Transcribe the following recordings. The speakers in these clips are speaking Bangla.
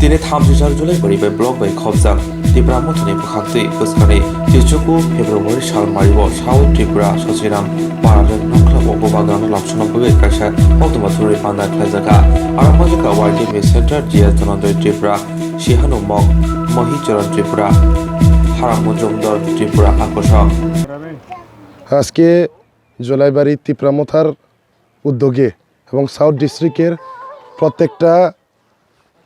Tini Thamjijak Julai Bari by Blog by Khobjang, Tipra Motoni Bukhanti, Buskani, Tichuku, February Shal Maribo, South Tripura, Sosiram, Parajan, Nokla, Bubagrano, Lamsokna, Bagwi, Ultimately Panda Klazaka, Aramajaka, YTV Center, GS Tonando Tripura, Shihano Mok, Mohicharan Tripura, Haramujumdor Tripura, Akosha. আজকে জলাইবাড়ি তিপ্রামথার উদ্যোগে এবং সাউথ ডিস্ট্রিক্টের প্রত্যেকটা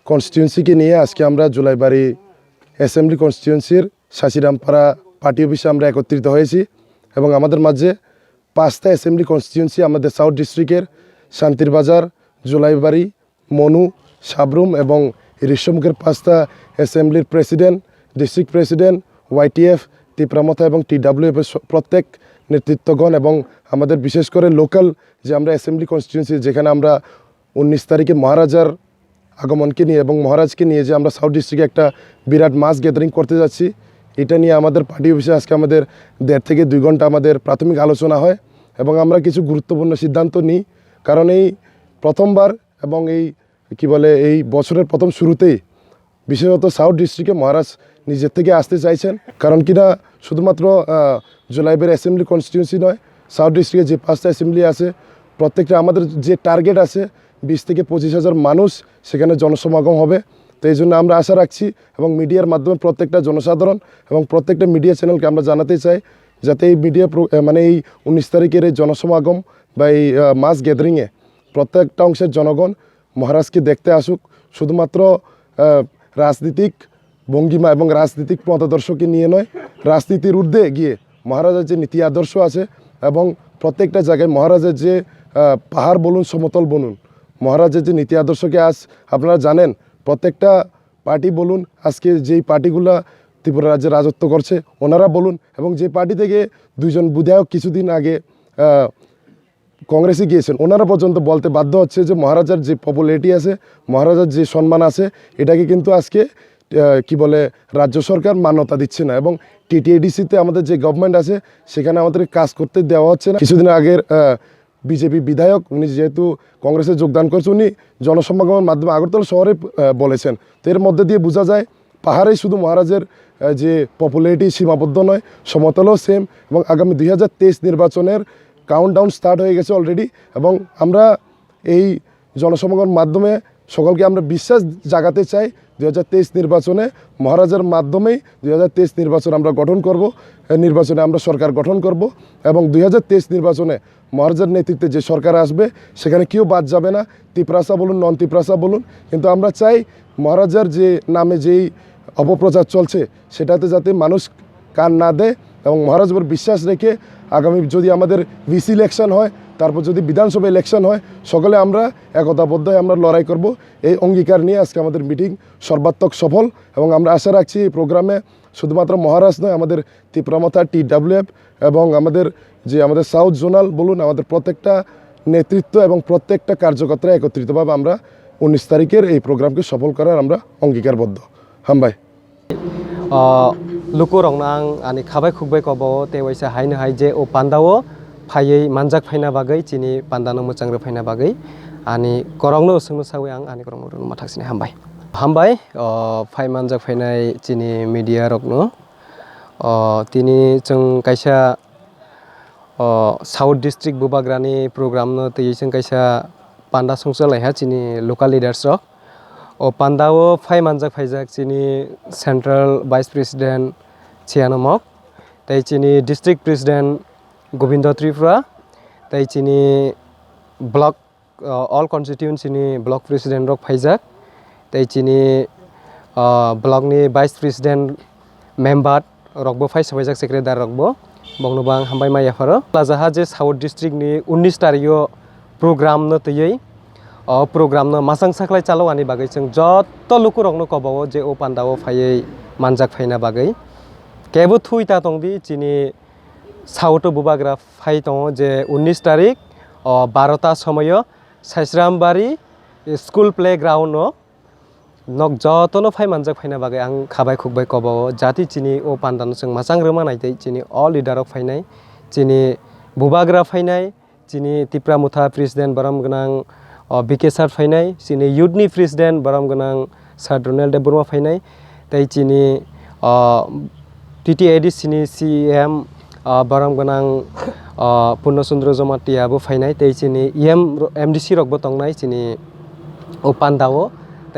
কনস্টিটিউয়েন্সিকে নিয়ে আজকে আমরা জলাইবাড়ি অ্যাসেম্বলি কনস্টিটিউয়েন্সির শাসিরামপাড়া পার্টি অফিসে আমরা একত্রিত হয়েছি এবং আমাদের মাঝে 5টা অ্যাসেম্বলি কনস্টিটিউয়েন্সি আমাদের সাউথ ডিস্ট্রিক্টের শান্তিরবাজার, জলাইবাড়ি, মনু, সাবরুম এবং ঋষ্যমুখের 5টা অ্যাসেম্বলির president, district president, YTF, Tipra Motha এবং টিডাব্লিউএফ প্রত্যেক নেতৃত্বগণ এবং আমাদের বিশেষ করে লোকাল যে আমরা অ্যাসেম্বলি কনস্টিটিউয়েন্সি যেখানে আমরা 19 তারিখে মহারাজার আগমনকে নিয়ে এবং মহারাজকে নিয়ে যে আমরা সাউথ ডিস্ট্রিক্টে একটা বিরাট মাস গ্যাদারিং করতে যাচ্ছি, এটা নিয়ে আমাদের পার্টি অফিসে আজকে আমাদের 1.5 থেকে 2 ঘন্টা আমাদের প্রাথমিক আলোচনা হয় এবং আমরা কিছু গুরুত্বপূর্ণ সিদ্ধান্ত নিই। কারণ এই প্রথমবার এবং এই বছরের প্রথম শুরুতেই বিশেষত সাউথ ডিস্ট্রিক্টে মহারাজ নিজের থেকে আসতে চাইছেন। কারণ কিনা শুধুমাত্র জলাইবাড়ি অ্যাসেম্বলি কনস্টিটিউয়েন্সি নয়, সাউথ ডিস্ট্রিক্টে যে 5টা অ্যাসেম্বলি আছে প্রত্যেকটা আমাদের যে টার্গেট আছে 20 থেকে 25,000 মানুষ সেখানে জনসমাগম হবে। তো এই জন্য আমরা আশা রাখছি এবং মিডিয়ার মাধ্যমে প্রত্যেকটা জনসাধারণ এবং প্রত্যেকটা মিডিয়া চ্যানেলকে আমরা জানাতে চাই যাতে এই মিডিয়া এই 19 তারিখের এই জনসমাগম বা এই মাস গ্যাদারিংয়ে প্রত্যেকটা অংশের জনগণ মহারাজকে দেখতে আসুক। শুধুমাত্র রাজনীতিক ভঙ্গিমা এবং রাজনীতিক মতাদর্শকে নিয়ে নয়, রাজনীতির ঊর্ধ্বে গিয়ে মহারাজার যে নীতি আদর্শ আছে এবং প্রত্যেকটা জায়গায় মহারাজের যে পাহাড় বলুন সমতল বলুন মহারাজের যে নীতি আদর্শকে আজ আপনারা জানেন প্রত্যেকটা পার্টি বলুন আজকে যেই পার্টিগুলো ত্রিপুরা রাজ্যে রাজত্ব করছে ওনারা বলুন এবং যে পার্টি থেকে 2 জন বিধায়ক কিছুদিন আগে কংগ্রেসে গিয়েছেন ওনারা পর্যন্ত বলতে বাধ্য হচ্ছে যে মহারাজার যে পপুলারিটি আছে, মহারাজার যে সম্মান আছে এটাকে কিন্তু আজকে রাজ্য সরকার মান্যতা দিচ্ছে না এবং টিটিএডিসিতে আমাদের যে গভর্নমেন্ট আছে সেখানে আমাদের কাজ করতে দেওয়া হচ্ছে না। কিছুদিন আগের বিজেপি বিধায়ক উনি যেহেতু কংগ্রেসে যোগদান করছে উনি জনসমাগমের মাধ্যমে আগরতলা শহরে বলেছেন। তো এর মধ্যে দিয়ে বোঝা যায় পাহাড়ে শুধু মহারাজের যে পপুলারিটি সীমাবদ্ধ নয়, সমতলও সেম এবং আগামী 2023 নির্বাচনের কাউন্টডাউন স্টার্ট হয়ে গেছে অলরেডি এবং আমরা এই জনসমাগমের মাধ্যমে সকলকে আমরা বিশ্বাস জাগাতে চাই 2023 নির্বাচনে মহারাজার মাধ্যমেই 2023 নির্বাচন আমরা গঠন করব, নির্বাচনে আমরা সরকার গঠন করব এবং 2023 নির্বাচনে মহারাজার নেতৃত্বে যে সরকার আসবে সেখানে কেউ বাদ যাবে না, তিপ্রাসা বলুন নন তিপ্রাসা বলুন। কিন্তু আমরা চাই মহারাজার যে নামে যেই অপপ্রচার চলছে সেটাতে যাতে মানুষ কান না দেয় এবং মহারাজ উপর বিশ্বাস রেখে আগামী যদি আমাদের ভিসি ইলেকশন হয় তারপর যদি বিধানসভা ইলেকশন হয় সকলে আমরা একতাবদ্ধ হয়ে আমরা লড়াই করব। এই অঙ্গীকার নিয়ে আজকে আমাদের মিটিং সর্বাত্মক সফল এবং আমরা আশা রাখছি এই প্রোগ্রামে শুধুমাত্র মহারাজ নয় আমাদের তিপ্রামথা টিডাব্লিউএফ এবং আমাদের সাউথ জোনাল বলুন আমাদের প্রত্যেকটা নেতৃত্ব এবং প্রত্যেকটা কার্যকর্তারা একত্রিতভাবে আমরা 19 তারিখের এই প্রোগ্রামকে সফল করার আমরা অঙ্গীকারবদ্ধ। হামবাই লুকুরং आं आनी खाबाय खुबाय कबाव तेवाइसा हायनो हाय जे ओ पान्दावो फायै मानजाक फायना बागै चिनि पान्दानो मोजांरो फायना बागै आनी करंनो सोंनो सावै आं आनी करंनो माथाक्सिनि हामबाय फाय मानजाक फायनाय चिनि मीडिया रकनो तिनि जों कायसा साउथ डिस्ट्रिक्ट बुबाग्रानि प्रोग्रामनो तैयै जों कायसा पान्दा संसलायहा चिनि लोकल लिडार्स रक पान्दावो फाय मानजाक फायजाक चिनि सेंट्रल वाइस प्रेसिडेंट चियानमक तै चिनि डिस्ट्रिक्ट प्रेसिडेंट गोविंद त्रिपुरा तै चिनि ब्लक ऑल कन्स्टिट्युएन्सिनि ब्लक प्रेसिडेंट रक फायजाक तै चिनि ब्लकनि वाइस प्रेसिडेंट मेम्बार रकबो फायसा फायजाक सेक्रेटारि रकबो बंगनोबा आं हामबाय मायाफारो प्लाजाहा जे साउथ डिस्ट्रिक्टनि 19 तारिखआव प्रोग्राम न तैयै प्रोग्राम न मासां साख्लाय चालो आनी बागै जों जत लुकु रकनो कबावो जे ओ पान्दावो फायै मानजाक फायना बागै केबो थुइता दंदि चिनि साउथ बुबाग्रा फाय दङ जे 19 तारिख 12टा समय साइस्रामबारि स्कुल प्लेग्राउन्ड नक जतनो फाय मानजाक फायना बागै आं खाबाय खुबाय कबावो जाति चिनि ओ पान्दानो जों मासां रोमानायदै चिनि अल लिडारक फायनाय चिनि बुबाग्रा फायनाय चिनि तिप्रामुथा प्रेसिडेंट बराम गोनां बिकेसार फायनाय चिनि युथनि प्रेसिडेंट बराम गोनां Sir Donald de Burma fainai tei chini TTAD sini CM Baram ganang Purnachandra Jamatia bo fainai tei chini MDC rok bo tongnai chini o pandao